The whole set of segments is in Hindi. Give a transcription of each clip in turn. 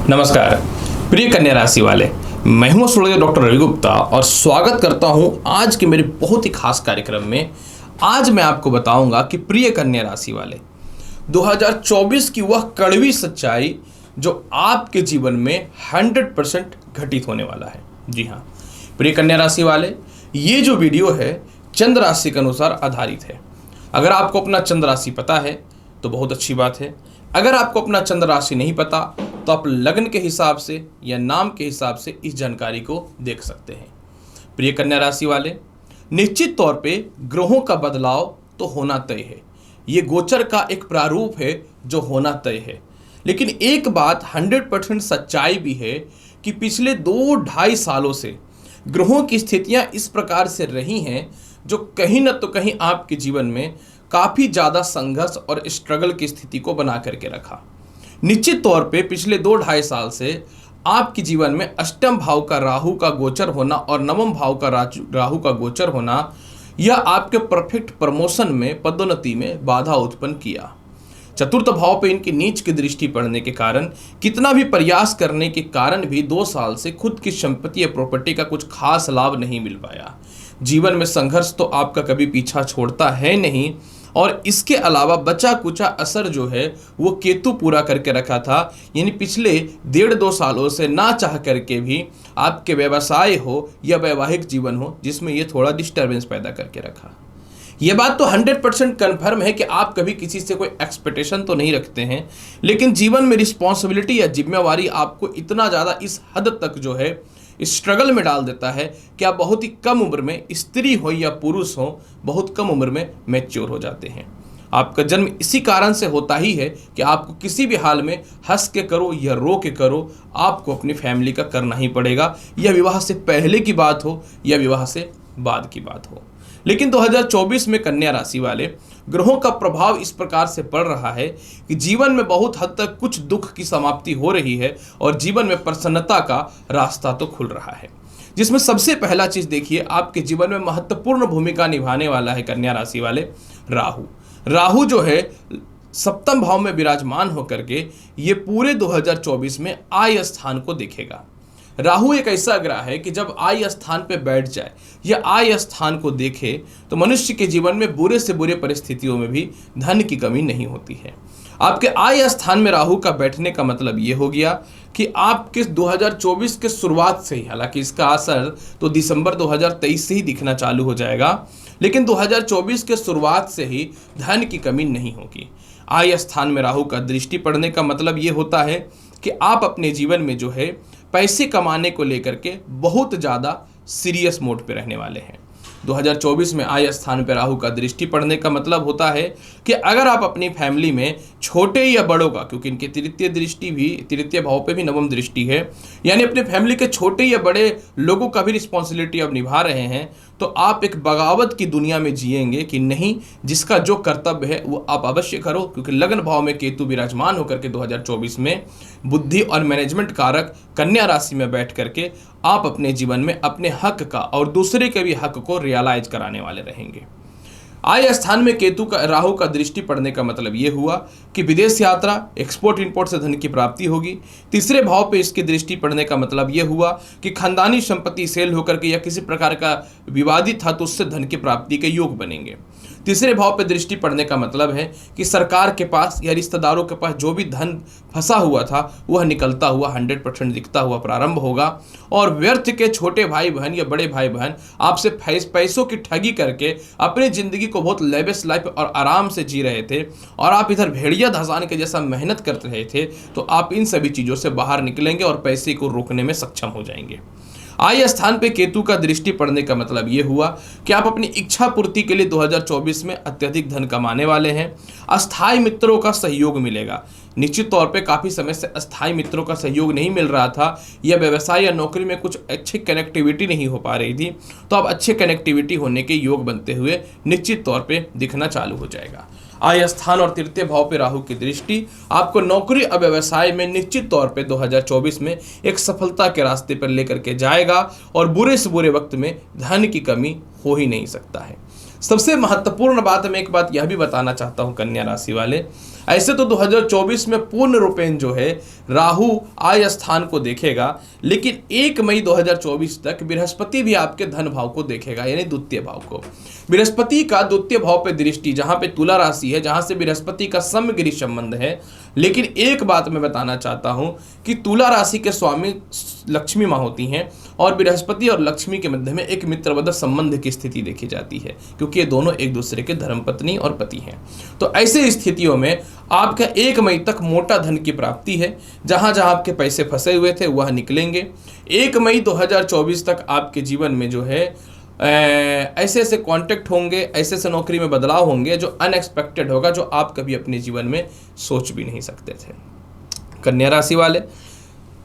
नमस्कार प्रिय कन्या राशि वाले, मैं हूं एस्ट्रोलॉजर डॉक्टर रवि गुप्ता और स्वागत करता हूं आज के मेरे बहुत ही खास कार्यक्रम में। आज मैं आपको बताऊंगा कि प्रिय कन्या राशि वाले 2024 की वह कड़वी सच्चाई जो आपके जीवन में 100% घटित होने वाला है। जी हाँ प्रिय कन्या राशि वाले, ये जो वीडियो है चंद्र राशि के अनुसार आधारित है। अगर आपको अपना चंद्र राशि पता है तो बहुत अच्छी बात है। अगर आपको अपना चंद्र राशि नहीं पता तो आप लग्न के हिसाब से या नाम के हिसाब से इस जानकारी को देख सकते हैं। प्रिय कन्या राशि वाले, निश्चित तौर पे ग्रहों का बदलाव तो होना तय है। ये गोचर का एक प्रारूप है जो होना तय है। लेकिन एक बात 100% सच्चाई भी है कि पिछले 2-2.5 सालों से ग्रहों की स्थितियां इस प्रकार से रही हैं जो कहीं न तो कहीं आपके जीवन में काफ़ी ज़्यादा संघर्ष और स्ट्रगल की स्थिति को बना करके रखा। निश्चित तौर पे पिछले 2-2.5 साल से आपके जीवन में अष्टम भाव का राहु का गोचर होना और नवम भाव का राहु का गोचर होना, यह आपके परफेक्ट प्रमोशन में, पदोन्नति में बाधा उत्पन्न किया। चतुर्थ भाव पे इनकी नीच की दृष्टि पड़ने के कारण, कितना भी प्रयास करने के कारण भी 2 साल से खुद की संपत्ति या प्रॉपर्टी का कुछ खास लाभ नहीं मिल पाया। जीवन में संघर्ष तो आपका कभी पीछा छोड़ता है नहीं, और इसके अलावा बचा कुचा असर जो है वो केतु पूरा करके रखा था। यानी पिछले 1.5-2 सालों से ना चाह करके भी आपके व्यवसाय हो या वैवाहिक जीवन हो जिसमें ये थोड़ा डिस्टर्बेंस पैदा करके रखा। ये बात तो 100% कन्फर्म है कि आप कभी किसी से कोई एक्सपेक्टेशन तो नहीं रखते हैं, लेकिन जीवन में रिस्पॉन्सिबिलिटी या जिम्मेवारी आपको इतना ज़्यादा इस हद तक जो है स्ट्रगल में डाल देता है कि आप बहुत ही कम उम्र में, स्त्री हो या पुरुष हो, बहुत कम उम्र में मैच्योर हो जाते हैं। आपका जन्म इसी कारण से होता ही है कि आपको किसी भी हाल में हंस के करो या रो के करो, आपको अपनी फैमिली का करना ही पड़ेगा। यह विवाह से पहले की बात हो या विवाह से बाद की बात हो। लेकिन 2024 में कन्या राशि वाले ग्रहों का प्रभाव इस प्रकार से पड़ रहा है कि जीवन में बहुत हद तक कुछ दुख की समाप्ति हो रही है और जीवन में प्रसन्नता का रास्ता तो खुल रहा है। जिसमें सबसे पहला चीज देखिए, आपके जीवन में महत्वपूर्ण भूमिका निभाने वाला है कन्या राशि वाले राहु। राहु जो है सप्तम भाव में विराजमान होकर के ये पूरे 2024 में आय स्थान को देखेगा। राहु एक ऐसा ग्रह है कि जब आय स्थान पे बैठ जाए या आय स्थान को देखे तो मनुष्य के जीवन में बुरे से बुरे परिस्थितियों में भी धन की कमी नहीं होती है। आपके आय स्थान में राहु का बैठने का मतलब ये हो गया कि आपके 2024 के शुरुआत से ही, हालांकि इसका असर तो दिसंबर 2023 से ही दिखना चालू हो जाएगा, लेकिन 2024 के शुरुआत से ही धन की कमी नहीं होगी। आय स्थान में राहु का दृष्टि पड़ने का मतलब ये होता है कि आप अपने जीवन में जो है पैसे कमाने को लेकर के बहुत ज़्यादा सीरियस मोड पे रहने वाले हैं। 2024 में आय स्थान पे राहु का दृष्टि पड़ने का मतलब होता है कि अगर आप अपनी फैमिली में छोटे या बड़ों का, क्योंकि इनकी तृतीय भाव पे भी नवम दृष्टि है, यानी अपने फैमिली के छोटे या बड़े लोगों का भी रिस्पॉन्सिबिलिटी अब निभा रहे हैं, तो आप एक बगावत की दुनिया में जिएंगे कि नहीं, जिसका जो कर्तव्य है वो आप अवश्य करो। क्योंकि लग्न भाव में केतु विराजमान होकर के 2024 में बुद्धि और मैनेजमेंट कारक कन्या राशि में बैठ करके आप अपने जीवन में अपने हक का और दूसरे के भी हक को रियलाइज कराने वाले रहेंगे। आय स्थान में केतु का राहु का दृष्टि पड़ने का मतलब ये हुआ कि विदेश यात्रा, एक्सपोर्ट इंपोर्ट से धन की प्राप्ति होगी। तीसरे भाव पे इसकी दृष्टि पड़ने का मतलब ये हुआ कि खानदानी संपत्ति सेल होकर के या किसी प्रकार का विवादित था तो उससे धन की प्राप्ति के योग बनेंगे। तीसरे भाव पे दृष्टि पड़ने का मतलब है कि सरकार के पास या रिश्तेदारों के पास जो भी धन फंसा हुआ था वह निकलता हुआ 100% दिखता हुआ प्रारंभ होगा। और व्यर्थ के छोटे भाई बहन या बड़े भाई बहन आपसे पैसों की ठगी करके अपनी जिंदगी को बहुत लेविश लाइफ और आराम से जी रहे थे और आप इधर भेड़िया धसान के जैसा मेहनत कर रहे थे, तो आप इन सभी चीज़ों से बाहर निकलेंगे और पैसे को रोकने में सक्षम हो जाएंगे। आय स्थान पे केतु का दृष्टि पड़ने का मतलब ये हुआ कि आप अपनी इच्छा पूर्ति के लिए 2024 में अत्यधिक धन कमाने वाले हैं। अस्थायी मित्रों का सहयोग मिलेगा। निश्चित तौर पे काफ़ी समय से अस्थायी मित्रों का सहयोग नहीं मिल रहा था या व्यवसाय या नौकरी में कुछ अच्छी कनेक्टिविटी नहीं हो पा रही थी, तो अब अच्छे कनेक्टिविटी होने के योग बनते हुए निश्चित तौर पे दिखना चालू हो जाएगा। आय स्थान और तृतीय भाव पे राहु की दृष्टि आपको नौकरी और व्यवसाय में निश्चित तौर पे 2024 में एक सफलता के रास्ते पर लेकर के जाएगा और बुरे से बुरे वक्त में धन की कमी हो ही नहीं सकता है। सबसे महत्वपूर्ण बात, मैं एक बात यह भी बताना चाहता हूं कन्या राशि वाले, ऐसे तो 2024 में पूर्ण रूपेण जो है राहु आय स्थान को देखेगा, लेकिन 1 मई 2024 तक बृहस्पति भी आपके धन भाव को देखेगा, यानी द्वितीय भाव को। बृहस्पति का द्वितीय भाव पे दृष्टि, जहां पे तुला राशि है, जहां से बृहस्पति का समगृह संबंध है। लेकिन एक बात मैं बताना चाहता हूं कि तुला राशि के स्वामी लक्ष्मी माँ होती हैं और बृहस्पति और लक्ष्मी के मध्य में एक मित्रवत संबंध की स्थिति देखी जाती है, क्योंकि ये दोनों एक दूसरे के धर्मपत्नी और पति हैं। तो ऐसे स्थितियों में आपका 1 मई तक मोटा धन की प्राप्ति है। जहां जहां आपके पैसे फंसे हुए थे वह निकलेंगे। 1 मई 2024 तक आपके जीवन में जो है ऐसे ऐसे कॉन्टेक्ट होंगे, ऐसे ऐसे नौकरी में बदलाव होंगे जो अनएक्सपेक्टेड होगा, जो आप कभी अपने जीवन में सोच भी नहीं सकते थे। कन्या राशि वाले,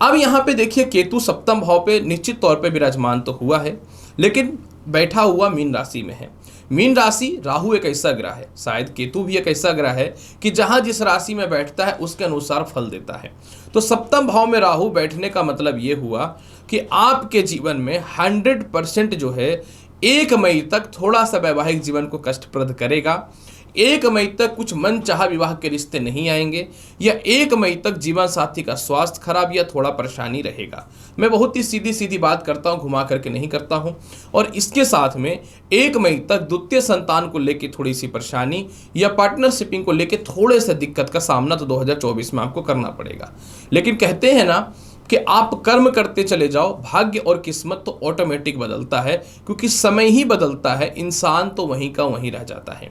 अब यहाँ पे देखिए केतु सप्तम भाव पे निश्चित तौर पे विराजमान तो हुआ है, लेकिन बैठा हुआ मीन राशि में है। मीन राशि, राहु एक ऐसा ग्रह है, शायद केतु भी एक ऐसा ग्रह है कि जहां जिस राशि में बैठता है उसके अनुसार फल देता है। तो सप्तम भाव में राहु बैठने का मतलब ये हुआ कि आपके जीवन में 100% जो है 1 मई तक थोड़ा सा वैवाहिक जीवन को कष्टप्रद करेगा। 1 मई तक कुछ मनचाहा विवाह के रिश्ते नहीं आएंगे, या 1 मई तक जीवन साथी का स्वास्थ्य खराब या थोड़ा परेशानी रहेगा। मैं बहुत ही सीधी सीधी बात करता हूं, घुमा करके नहीं करता हूं। और इसके साथ में 1 मई तक द्वितीय संतान को लेकर थोड़ी सी परेशानी या पार्टनरशिपिंग को लेकर थोड़े से दिक्कत का सामना तो 2024 में आपको करना पड़ेगा। लेकिन कहते हैं ना कि आप कर्म करते चले जाओ, भाग्य और किस्मत तो ऑटोमेटिक बदलता है, क्योंकि समय ही बदलता है, इंसान तो वहीं का वहीं रह जाता है।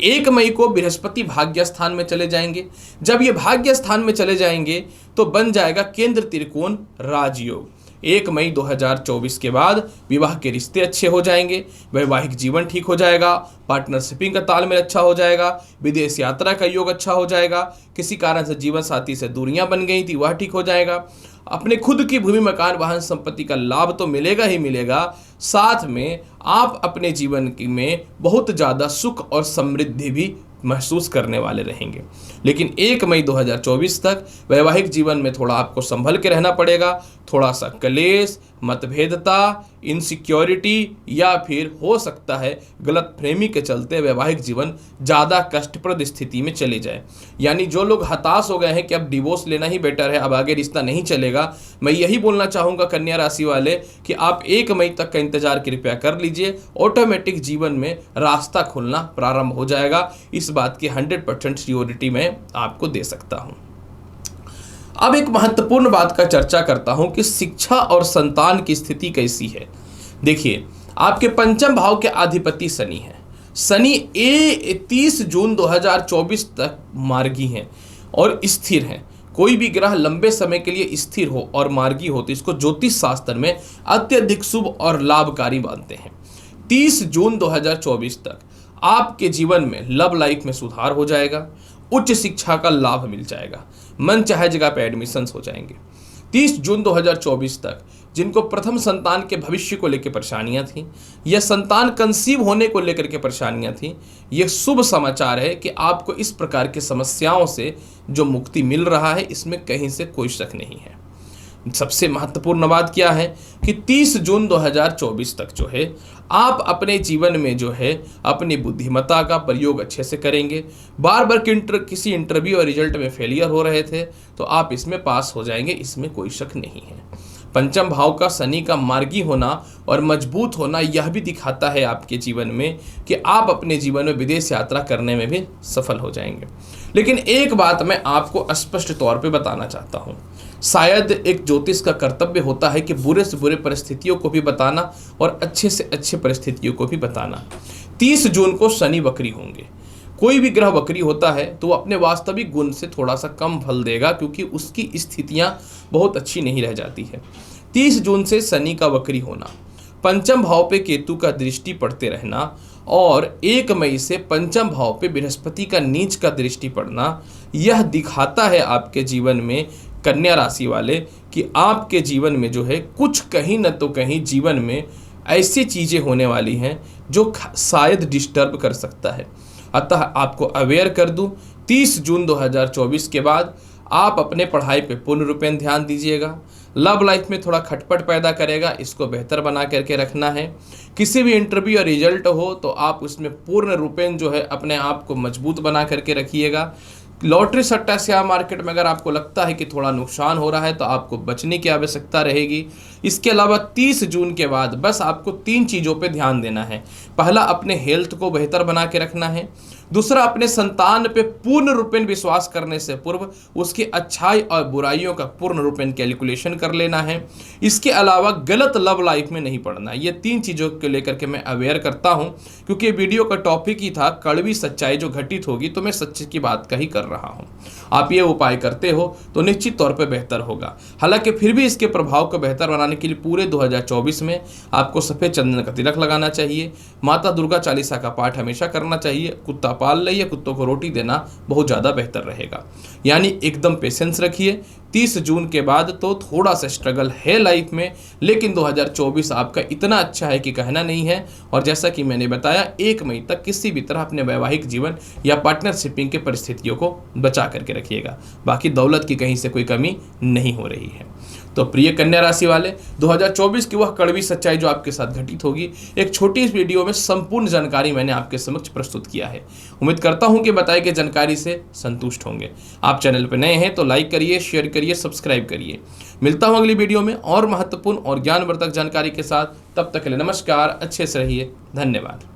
1 मई को बृहस्पति भाग्य स्थान में चले जाएंगे। जब ये भाग्य स्थान में चले जाएंगे तो बन जाएगा केंद्र त्रिकोण राजयोग। 1 मई 2024 के बाद विवाह के रिश्ते अच्छे हो जाएंगे, वैवाहिक जीवन ठीक हो जाएगा, पार्टनरशिपिंग का तालमेल अच्छा हो जाएगा, विदेश यात्रा का योग अच्छा हो जाएगा, किसी कारण से जीवन साथी से दूरियां बन गई थी वह ठीक हो जाएगा, अपने खुद की भूमि मकान वाहन संपत्ति का लाभ तो मिलेगा ही मिलेगा, साथ में आप अपने जीवन में बहुत ज़्यादा सुख और समृद्धि भी महसूस करने वाले रहेंगे। लेकिन 1 मई 2024 तक वैवाहिक जीवन में थोड़ा आपको संभल के रहना पड़ेगा। थोड़ा सा क्लेश, मतभेदता, इनसिक्योरिटी या फिर हो सकता है गलत फहमी के चलते वैवाहिक जीवन ज़्यादा कष्टप्रद स्थिति में चले जाए। यानी जो लोग हताश हो गए हैं कि अब डिवोर्स लेना ही बेटर है, अब आगे रिश्ता नहीं चलेगा, मैं यही बोलना चाहूँगा कन्या राशि वाले कि आप 1 मई तक का इंतजार कृपया कर लीजिए। ऑटोमेटिक जीवन में रास्ता खुलना प्रारंभ हो जाएगा। इस बात की 100% श्योरिटी मैं आपको दे सकता हूं। अब एक महत्वपूर्ण बात का चर्चा करता हूं कि शिक्षा और संतान की स्थिति कैसी है। देखिए, आपके पंचम भाव के अधिपति शनि है। शनि 30 जून 2024 तक मार्गी हैं और स्थिर हैं। कोई भी ग्रह लंबे समय के लिए स्थिर हो और मार्गी हो तो इसको ज्योतिष शास्त्र में अत्यधिक शुभ और लाभकारी मानते हैं। 30 जून 2024 तक आपके जीवन में लव लाइफ में सुधार हो जाएगा, उच्च शिक्षा का लाभ मिल जाएगा, मन चाहे जगह पे एडमिशंस हो जाएंगे। 30 जून 2024 तक जिनको प्रथम संतान के भविष्य को लेकर परेशानियां थी या संतान कंसीव होने को लेकर के परेशानियां थी, यह शुभ समाचार है कि आपको इस प्रकार की समस्याओं से जो मुक्ति मिल रहा है, इसमें कहीं से कोई शक नहीं है। सबसे महत्वपूर्ण बात क्या है कि 30 जून 2024 तक जो है आप अपने जीवन में जो है अपनी बुद्धिमत्ता का प्रयोग अच्छे से करेंगे। बार बार किसी इंटरव्यू और रिजल्ट में फेलियर हो रहे थे तो आप इसमें पास हो जाएंगे, इसमें कोई शक नहीं है। पंचम भाव का शनि का मार्गी होना और मजबूत होना यह भी दिखाता है आपके जीवन में कि आप अपने जीवन में विदेश यात्रा करने में भी सफल हो जाएंगे। लेकिन एक बात मैं आपको स्पष्ट तौर पे बताना चाहता हूँ, शायद एक ज्योतिष का कर्तव्य होता है कि बुरे से बुरे परिस्थितियों को भी बताना और अच्छे से अच्छे परिस्थितियों को भी बताना। 30 जून को शनि वक्री होंगे। कोई भी ग्रह वक्री होता है तो वो अपने वास्तविक गुण से थोड़ा सा कम फल देगा, क्योंकि उसकी स्थितियां बहुत अच्छी नहीं रह जाती है। 30 जून से शनि का वक्री होना, पंचम भाव पे केतु का दृष्टि पड़ते रहना और 1 मई से पंचम भाव पे बृहस्पति का नीच का दृष्टि पड़ना, यह दिखाता है आपके जीवन में कन्या राशि वाले कि आपके जीवन में जो है कुछ कहीं न तो कहीं जीवन में ऐसी चीज़ें होने वाली हैं जो शायद डिस्टर्ब कर सकता है। अतः आपको अवेयर कर दूं, 30 जून 2024 के बाद आप अपने पढ़ाई पे पूर्ण रूपेण ध्यान दीजिएगा। लव लाइफ में थोड़ा खटपट पैदा करेगा, इसको बेहतर बना करके रखना है। किसी भी इंटरव्यू या रिजल्ट हो तो आप उसमें पूर्ण रूपेण जो है अपने आप को मजबूत बना करके रखिएगा। लॉटरी सट्टा शेयर मार्केट में अगर आपको लगता है कि थोड़ा नुकसान हो रहा है तो आपको बचने की आवश्यकता रहेगी। इसके अलावा 30 जून के बाद बस आपको 3 चीज़ों पे ध्यान देना है। पहला, अपने हेल्थ को बेहतर बना के रखना है। दूसरा, अपने संतान पे पूर्ण रूपेण विश्वास करने से पूर्व उसकी अच्छाई और बुराइयों का पूर्ण रूपेण कैलकुलेशन कर लेना है। इसके अलावा गलत लव लाइफ में नहीं पड़ना है। ये 3 चीज़ों को लेकर के मैं अवेयर करता हूँ, क्योंकि वीडियो का टॉपिक ही था कड़वी सच्चाई जो घटित होगी, तो मैं सच्चे की बात का ही कर रहा हूँ। आप ये उपाय करते हो तो निश्चित तौर पे बेहतर होगा। हालांकि फिर भी इसके प्रभाव को बेहतर बनाने के लिए पूरे 2024 में आपको सफ़ेद चंदन का तिलक लगाना चाहिए, माता दुर्गा चालीसा का पाठ हमेशा करना चाहिए, कुत्ता पाल लिया, कुत्तों को रोटी देना बहुत ज़्यादा बेहतर रहेगा। यानी एकदम पेशेंस रखिए। 30 जून के बाद तो थोड़ा सा स्ट्रगल है लाइफ में, लेकिन 2024 आपका इतना अच्छा है कि कहना नहीं है। और जैसा कि मैंने बताया, 1 मई तक किसी भी तरह अपने वैवाहिक जीवन या पार्टनरशिपिंग के परिस्थितियों को बचा करके रखिएगा। बाकी दौलत की कहीं से कोई कमी नहीं हो रही है। तो प्रिय कन्या राशि वाले, 2024 की वह कड़वी सच्चाई जो आपके साथ घटित होगी, एक छोटी इस वीडियो में संपूर्ण जानकारी मैंने आपके समक्ष प्रस्तुत किया है। उम्मीद करता हूं कि बताई गई जानकारी से संतुष्ट होंगे। आप चैनल पर नए हैं तो लाइक करिए, शेयर करिए, सब्सक्राइब करिए। मिलता हूं अगली वीडियो में और महत्वपूर्ण और ज्ञानवर्धक जानकारी के साथ। तब तक के लिए नमस्कार, अच्छे से रहिए, धन्यवाद।